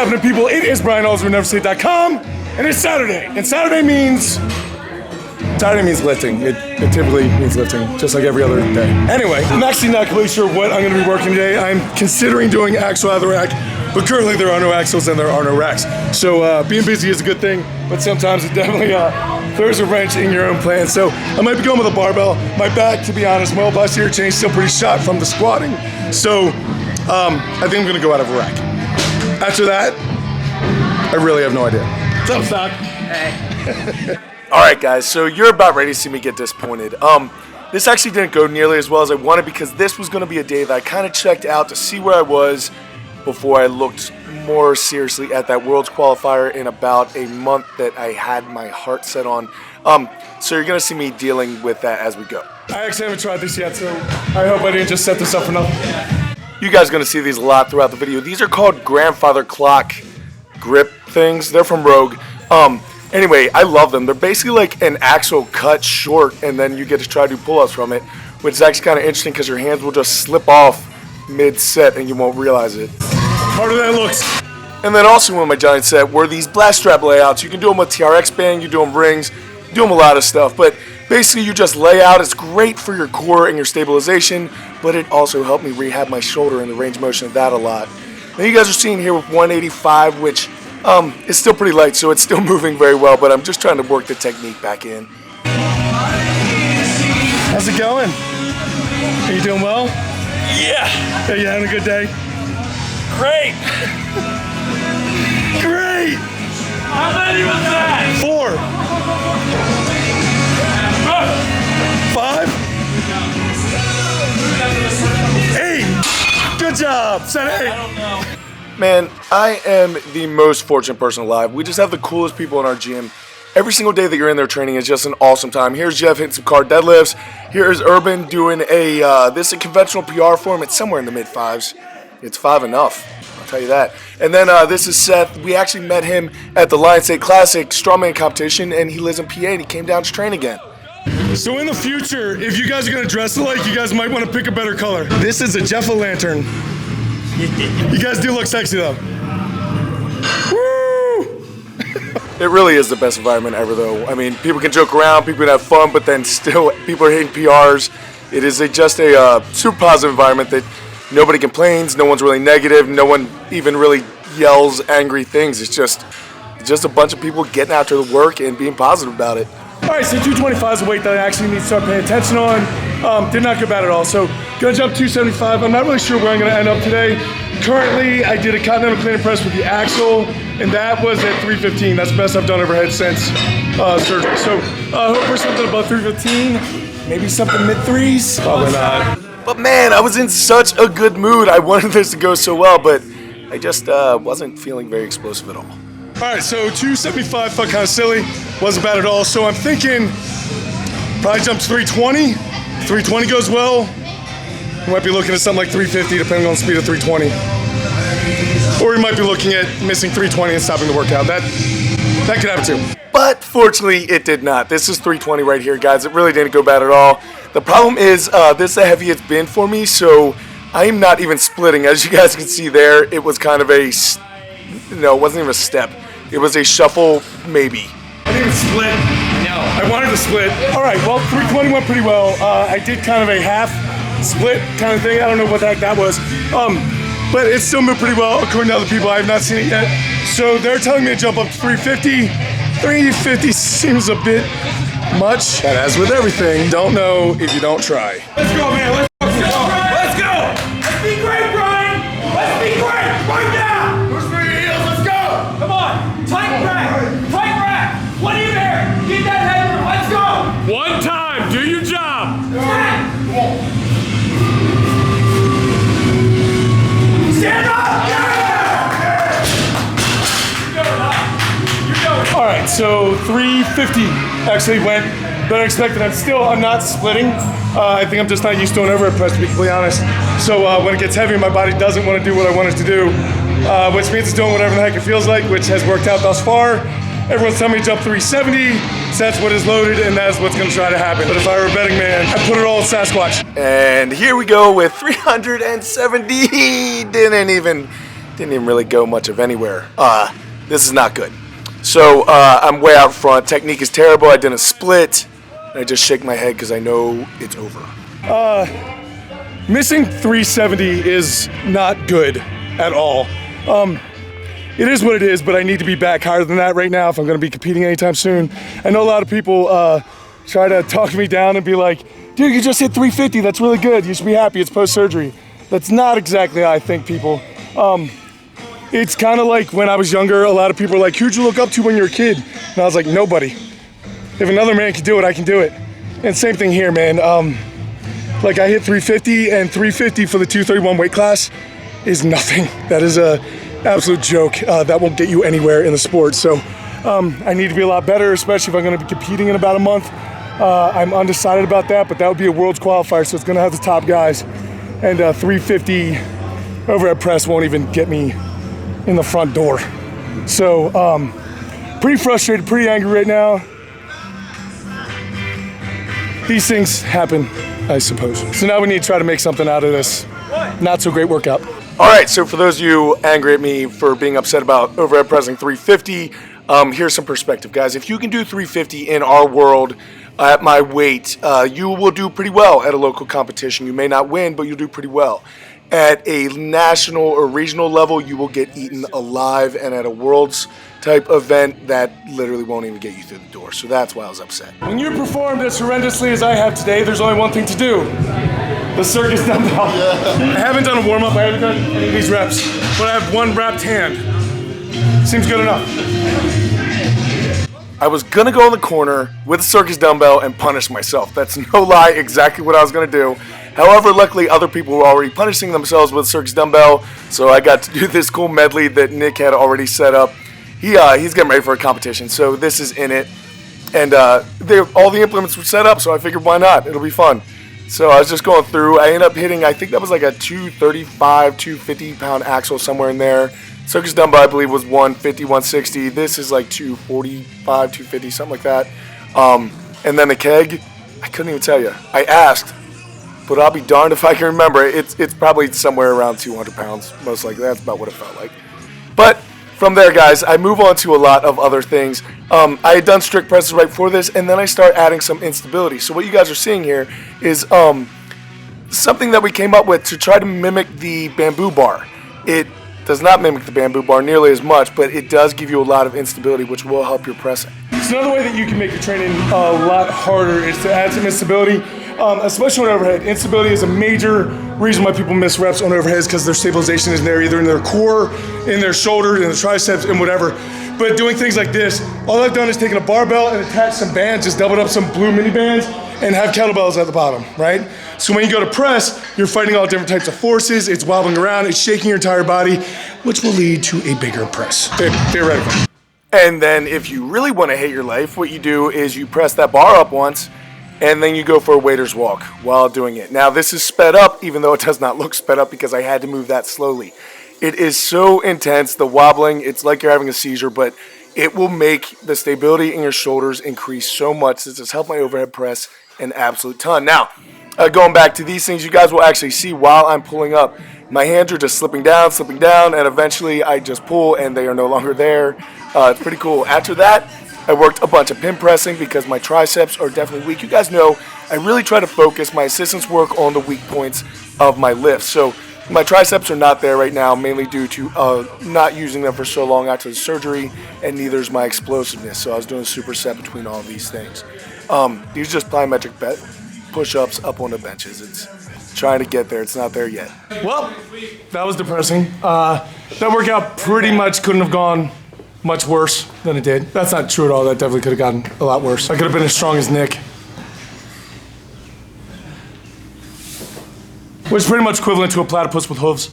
happening, people? It is Brian Alsruhe, NEVERsate.com, and it's Saturday. And Saturday means lifting. It typically means lifting, just like every other day. Anyway, I'm actually not completely sure what I'm going to be working today. I'm considering doing axle out of the rack, but currently there are no axles and there are no racks. So being busy is a good thing, but sometimes it definitely throws a wrench in your own plan. So I might be going with a barbell. My back, to be honest, my whole posterior chain is still pretty shot from the squatting. So I think I'm going to go out of a rack. After that, I really have no idea. What's up, Stock? Hey. All right, guys, so you're about ready to see me get disappointed. This actually didn't go nearly as well as I wanted because this was going to be a day that I kind of checked out to see where I was before I looked more seriously at that Worlds qualifier in about a month that I had my heart set on. So you're going to see me dealing with that as we go. I actually haven't tried this yet, so I hope I didn't just set this up for nothing. You guys are going to see these a lot throughout the video. These are called grandfather clock grip things. They're from Rogue. Anyway, I love them. They're basically like an axle cut short, and then you get to try to do pull-ups from it, which is actually kind of interesting because your hands will just slip off mid-set and you won't realize it. Harder than it looks. And then also in my giant set were these blast strap layouts. You can do them with TRX band, you do them rings, you do them a lot of stuff, but basically you just lay out. It's great for your core and your stabilization, but it also helped me rehab my shoulder and the range of motion of that a lot. Now you guys are seeing here with 185, which it's still pretty light, so it's still moving very well, but I'm just trying to work the technique back in. How's it going? Are you doing well? Yeah. Are you having a good day? Great. Great! How many was that? 4. 5. 8. Good job. Set 8. I don't know. Man, I am the most fortunate person alive. We just have the coolest people in our gym. Every single day that you're in there training is just an awesome time. Here's Jeff hitting some car deadlifts. Here's Urban doing this is a conventional PR form. It's somewhere in the mid-5s. It's 5 enough, I'll tell you that. And then this is Seth. We actually met him at the NEVERsate Classic Strawman competition, and he lives in PA, and he came down to train again. So in the future, if you guys are going to dress alike, you guys might want to pick a better color. This is a Jeff-O-Lantern. You guys do look sexy, though. Woo! It really is the best environment ever, though. I mean, people can joke around, people can have fun, but then still people are hitting PRs. It is just a super positive environment that nobody complains, no one's really negative, no one even really yells angry things. It's just a bunch of people getting after the work and being positive about it. All right, so 225 is a weight that I actually need to start paying attention on. Did not go bad at all. So gonna jump 275. I'm not really sure where I'm gonna end up today. Currently, I did a continental clean and press with the axle, and that was at 315. That's the best I've done overhead since surgery. So hope for something above 315, maybe something mid-3s. Probably not. But man, I was in such a good mood. I wanted this to go so well, but I just wasn't feeling very explosive at all. All right, so 275 felt kind of silly. Wasn't bad at all. So I'm thinking probably jump to 320. 320 goes well. We might be looking at something like 350 depending on the speed of 320. Or we might be looking at missing 320 and stopping the workout. That could happen too. But fortunately, it did not. This is 320 right here, guys. It really didn't go bad at all. The problem is this is the heavy it's been for me, so I am not even splitting. As you guys can see there, it was kind of a, no, it wasn't even a step. It was a shuffle, maybe. I didn't split. No. I wanted to split. All right, well, 320 went pretty well. I did kind of a half split kind of thing. I don't know what the heck that was. But it still moved pretty well according to other people. I have not seen it yet. So they're telling me to jump up to 350. 350 seems a bit much. But as with everything, don't know if you don't try. Let's go, man. Let's go. Let's go. Let's be great, Brian. Let's be great right now. Push through your heels. Let's go. Come on. Tight rack. Tight rack. What are you there? Get that headroom. Let's go. One time. Do your job. Come on. Stand up. Yeah. All right, so 350 actually went better than expected. I'm not splitting. I think I'm just not used to an overhead press, to be completely honest. So when it gets heavy, my body doesn't want to do what I want it to do, which means it's doing whatever the heck it feels like, which has worked out thus far. Everyone's telling me to jump 370, so that's what is loaded, and that's what's going to try to happen. But if I were a betting man, I'd put it all in Sasquatch. And here we go with 370. Didn't even didn't even really go much of anywhere. This is not good. So I'm way out front. Technique is terrible. I didn't split. I just shake my head because I know it's over. Missing 370 is not good at all. It is what it is, but I need to be back higher than that right now if I'm going to be competing anytime soon. I know a lot of people try to talk me down and be like, dude, you just hit 350. That's really good. You should be happy. It's post-surgery. That's not exactly how I think, people. It's kind of like when I was younger, a lot of people were like, who'd you look up to when you were a kid? And I was like, nobody. If another man can do it, I can do it. And same thing here, man. Like I hit 350, and 350 for the 231 weight class is nothing. That is a absolute joke. That won't get you anywhere in the sport. So I need to be a lot better, especially if I'm going to be competing in about a month. I'm undecided about that, but that would be a world's qualifier, so it's going to have the top guys. And 350 overhead press won't even get me in the front door. So pretty frustrated, pretty angry right now. These things happen, I suppose. So now we need to try to make something out of this not so great workout. All right, so for those of you angry at me for being upset about overhead pressing 350, here's some perspective, guys. If you can do 350 in our world at my weight, you will do pretty well at a local competition. You may not win, but you'll do pretty well. At a national or regional level, you will get eaten alive, and at a world's type event, that literally won't even get you through the door. So that's why I was upset. When you performed as horrendously as I have today, there's only one thing to do. The circus dumbbell. I haven't done a warm-up, I haven't done any of these reps, but I have one wrapped hand. Seems good enough. I was gonna go in the corner with a circus dumbbell and punish myself. That's no lie, exactly what I was gonna do. However, luckily other people were already punishing themselves with a circus dumbbell, so I got to do this cool medley that Nick had already set up. He's getting ready for a competition, so this is in it. And all the implements were set up, so I figured why not? It'll be fun. So I was just going through. I ended up hitting, I think that was like a 235, 250 pound axle somewhere in there. Circus dumbbell, I believe, was 150, 160. This is like 245, 250, something like that. And then the keg, I couldn't even tell you. I asked, but I'll be darned if I can remember. It's probably somewhere around 200 pounds, most likely. That's about what it felt like. But from there, guys, I move on to a lot of other things. I had done strict presses right before this, and then I start adding some instability. So what you guys are seeing here is something that we came up with to try to mimic the bamboo bar. It does not mimic the bamboo bar nearly as much, but it does give you a lot of instability, which will help your pressing. So another way that you can make your training a lot harder is to add some instability, especially on overhead. Instability is a major reason why people miss reps on overheads, because their stabilization isn't there, either in their core, in their shoulder, in the triceps, and whatever. But doing things like this, all I've done is taken a barbell and attached some bands, just doubled up some blue mini bands, and have kettlebells at the bottom, right? So when you go to press, you're fighting all different types of forces, it's wobbling around, it's shaking your entire body, which will lead to a bigger press, theoretically. And then if you really want to hate your life, what you do is you press that bar up once, and then you go for a waiter's walk while doing it. Now this is sped up, even though it does not look sped up because I had to move that slowly. It is so intense, the wobbling, it's like you're having a seizure, but it will make the stability in your shoulders increase so much. This has helped my overhead press an absolute ton. Now, going back to these things, you guys will actually see while I'm pulling up, my hands are just slipping down, and eventually I just pull and they are no longer there. It's pretty cool. After that, I worked a bunch of pin pressing because my triceps are definitely weak. You guys know I really try to focus my assistance work on the weak points of my lifts. So my triceps are not there right now, mainly due to not using them for so long after the surgery, and neither is my explosiveness. So I was doing a superset between all of these things. These are just plyometric push-ups up on the benches. It's trying to get there. It's not there yet. Well, that was depressing. That workout pretty much couldn't have gone much worse than it did. That's not true at all. That definitely could have gotten a lot worse. I could have been as strong as Nick. Which is pretty much equivalent to a platypus with hooves.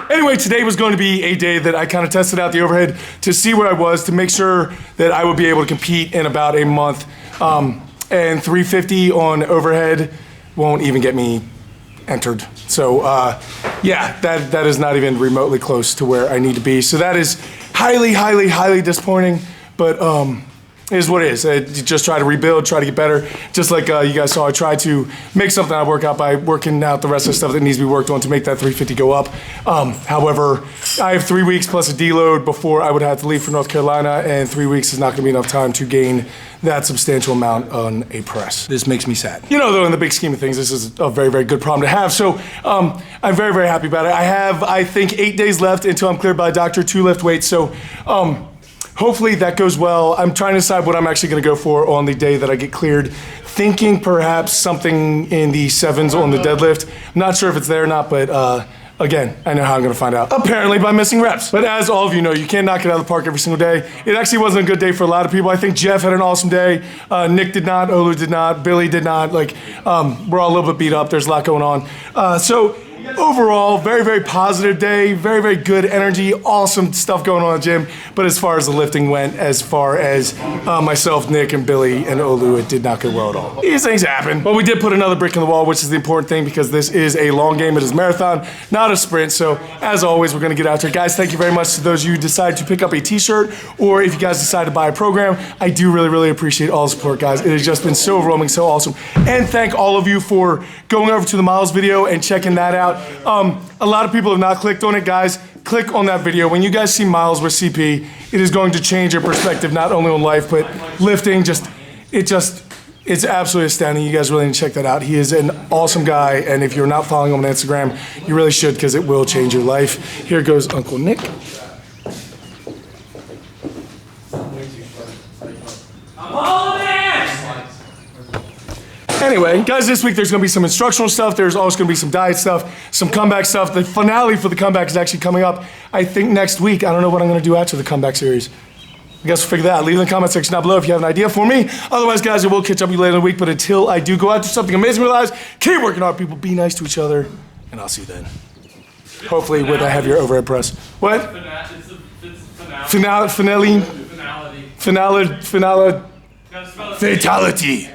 Anyway, today was going to be a day that I kind of tested out the overhead to see where I was, to make sure that I would be able to compete in about a month. And 350 on overhead won't even get me entered. So yeah, that is not even remotely close to where I need to be. So that is highly, highly, highly disappointing. But it is what it is. You just try to rebuild, try to get better. Just like you guys saw, I try to make something I work out by working out the rest of the stuff that needs to be worked on to make that 350 go up. However, I have 3 weeks plus a deload before I would have to leave for North Carolina, and 3 weeks is not going to be enough time to gain that substantial amount on a press. This makes me sad. You know, though, in the big scheme of things, this is a very, very good problem to have. So I'm very, very happy about it. I have, I think, 8 days left until I'm cleared by a doctor to lift weights. So hopefully that goes well. I'm trying to decide what I'm actually going to go for on the day that I get cleared. Thinking perhaps something in the 7s on the deadlift. I'm not sure if it's there or not, but again, I know how I'm going to find out. Apparently by missing reps. But as all of you know, you can't knock it out of the park every single day. It actually wasn't a good day for a lot of people. I think Jeff had an awesome day. Nick did not. Olu did not. Billy did not. Like, we're all a little bit beat up. There's a lot going on. So overall, very, very positive day. Very, very good energy. Awesome stuff going on in the gym. But as far as the lifting went, as far as myself, Nick, and Billy, and Olu, it did not go well at all. These things happen. But we did put another brick in the wall, which is the important thing because this is a long game. It is a marathon, not a sprint. So as always, we're going to get out there. Guys, thank you very much to those of you who decide to pick up a t-shirt or if you guys decide to buy a program. I do really, really appreciate all the support, guys. It has just been so overwhelming, so awesome. And thank all of you for going over to the Miles video and checking that out. A lot of people have not clicked on it, guys. Click on that video. When you guys see Miles with CP, it is going to change your perspective, not only on life, but lifting. It's absolutely astounding. You guys really need to check that out. He is an awesome guy, and if you're not following him on Instagram, you really should because it will change your life. Here goes Uncle Nick. Anyway, guys, this week there's going to be some instructional stuff. There's also going to be some diet stuff, some comeback stuff. The finale for the comeback is actually coming up, I think, next week. I don't know what I'm going to do after the comeback series. I guess we'll figure that out. Leave in the comment section down below if you have an idea for me. Otherwise, guys, I will catch up with you later in the week. But until I do go out, do something amazing with your lives, keep working hard, people. Be nice to each other. And I'll see you then. Hopefully with a heavier overhead press. What? Finale. Fatality.